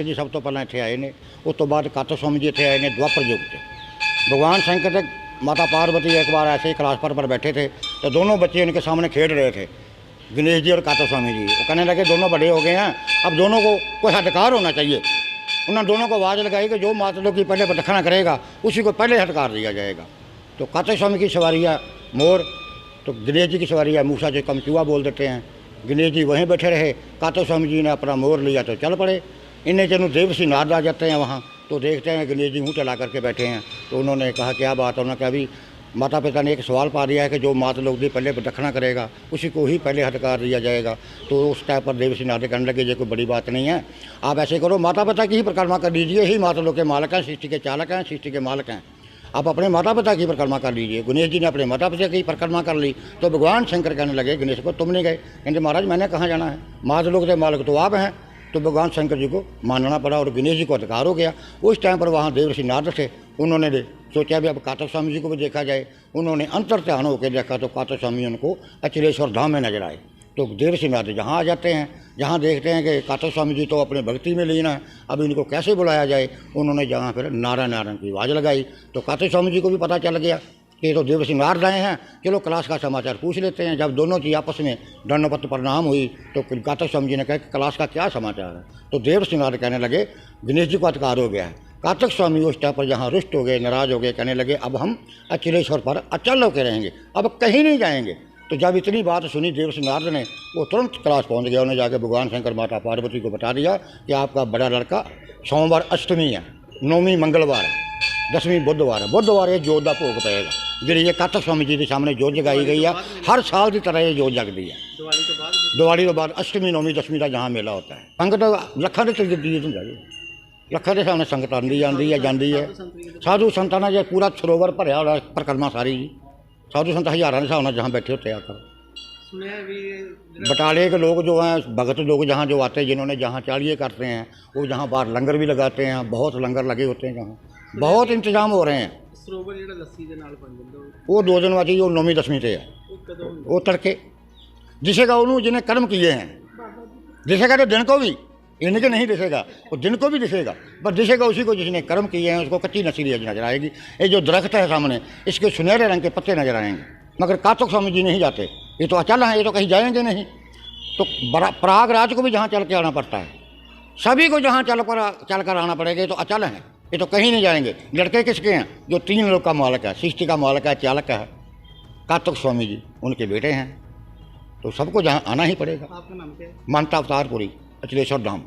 जी सब तो पहले इत्थे आए ने, उस तो बाद कातो स्वामी जी इत्थे आए ने द्वापर युग से। भगवान शंकर ते माता पार्वती एक बार ऐसे ही क्लास पर बैठे थे तो दोनों बच्चे उनके सामने खेल रहे थे, गणेश जी और कातो स्वामी जी। वो कहने लगे दोनों बड़े हो गए हैं, अब दोनों को कोई हटकार होना चाहिए। उन्होंने दोनों को आवाज़ लगाई कि जो मातलों की पहले प्रदक्षिणा करेगा उसी को पहले हटकार दिया जाएगा। तो कातो स्वामी की सवारी है मोर, तो गणेश जी की सवारी है मूसा, जो कमचुआ बोल देते हैं। गणेश जी वहीं बैठे रहे, कातो स्वामी जी ने अपना मोर लिया तो चल पड़े। इन्हें जब देवर्षि नारद आ जाते हैं वहाँ, तो देखते हैं गणेश जी मुँह चला करके बैठे हैं। तो उन्होंने कहा क्या बात है, उन्होंने कहा अभी माता पिता ने एक सवाल पा दिया है कि जो माता लोग दी पहले प्रदक्षिणा करेगा उसी को ही पहले हटकार दिया जाएगा। तो उस टाइम पर देवर्षि नारद कहने लगे ये कोई बड़ी बात नहीं है, आप ऐसे करो माता पिता की ही परिक्रमा कर लीजिए, ही माता लोग के मालिक हैं, सृष्टि के चालक हैं, सृष्टि के मालिक हैं। आप अपने माता पिता की परिक्रमा कर लीजिए। गणेश जी ने अपने माता पिता की परिक्रमा कर ली। तो भगवान शंकर कहने लगे गणेश को तुम नहीं गए? कहते महाराज मैंने कहाँ जाना है, माता लोग के मालिक तो आप हैं। तो भगवान शंकर जी को मानना पड़ा और गणेश जी को अधिकार हो गया। उस टाइम पर वहाँ देवर्षि नारद थे, उन्होंने सोचा भी अब कातो स्वामी जी को भी देखा जाए। उन्होंने अंतर ध्यान होकर देखा तो कातो स्वामी उनको अचलेश्वर धाम में नजर आए। तो देवर्षि नारद जहाँ आ जाते हैं, जहाँ देखते हैं कि कातो स्वामी जी तो अपने भक्ति में लीन है, अब इनको कैसे बुलाया जाए, उन्होंने जहाँ फिर नारायण नारायण की आवाज़ लगाई। तो कातो स्वामी जी को भी पता चल गया कि ये तो देवर्षि नारद आए हैं, चलो क्लास का समाचार पूछ लेते हैं। जब दोनों की आपस में दंडवत प्रणाम हुई तो कातो स्वामी जी ने कहा कि क्लास का क्या समाचार है। तो देवर्षि नारद कहने लगे गणेश जी को अधिकार हो गया है। कातक स्वामी उस टाइम पर जहाँ रुष्ट हो गए, नाराज हो गए, कहने लगे अब हम अचलेश्वर पर अचल होकर रहेंगे, अब कहीं नहीं जाएंगे। तो जब इतनी बात सुनी देवर्षि नारद ने, वो तुरंत क्लास पहुँच गया। उन्हें जाकर भगवान शंकर माता पार्वती को बता दिया कि आपका बड़ा लड़का सोमवार अष्टमी है, नौवीं मंगलवार है, 10वीं बुधवार है, बुधवार ये जोत का भोग पेगा। जी ये कातक स्वामी जी के सामने जोत जगाई गई है, हर साल की तरह ये जोत जगती है। दिवाली तो बाद अष्टमी नौवीं 10वीं का जहाँ मेला होता है। संगत लखा के चलती है, लखा के सामने संगत आती जाती है। साधु संतां ने जो पूरा सरोवर भरया हो परिक्रमा सारी जी, साधु संत हज़ारों के हिसाब से जहाँ बैठे होते आकर। बटाले के लोग जो हैं, भगत लोग जहाँ जो आते हैं, जिन्होंने जहाँ चालिए करते हैं, वो जहाँ बाहर लंगर भी लगाते हैं, बहुत लंगर लगे होते हैं, जहाँ बहुत इंतजाम हो रहे हैं। वो 2 दिन वाची, वो 9वीं 10वीं से है, वो तड़के दिखेगा उन्होंने जिन्हें कर्म किए हैं, दिखेगा तो दिन को भी, इनके नहीं दिखेगा, वो दिन को भी दिखेगा, पर दिखेगा उसी को जिसने कर्म किए हैं। उसको कच्ची नसीली नजर आएगी। ये जो दरख्त है सामने, इसके सुनहरे रंग के पत्ते नजर आएंगे। मगर कातक स्वामी जी नहीं जाते, ये तो अचल हैं, ये तो कहीं जाएंगे नहीं। तो प्रयागराज को भी जहाँ चल के आना पड़ता है, सभी को जहाँ चल कर आना पड़ेगा, ये तो अचल हैं, ये तो कहीं नहीं जाएंगे। लड़के किसके हैं? जो 3 लोग का मालिक है, सृष्टि का मालिक है, चालक है, कातक स्वामी जी उनके बेटे हैं। तो सबको जहाँ आना ही पड़ेगा। आपका नाम क्या है? मानता अवतारपुरी, अचलेश्वर धाम।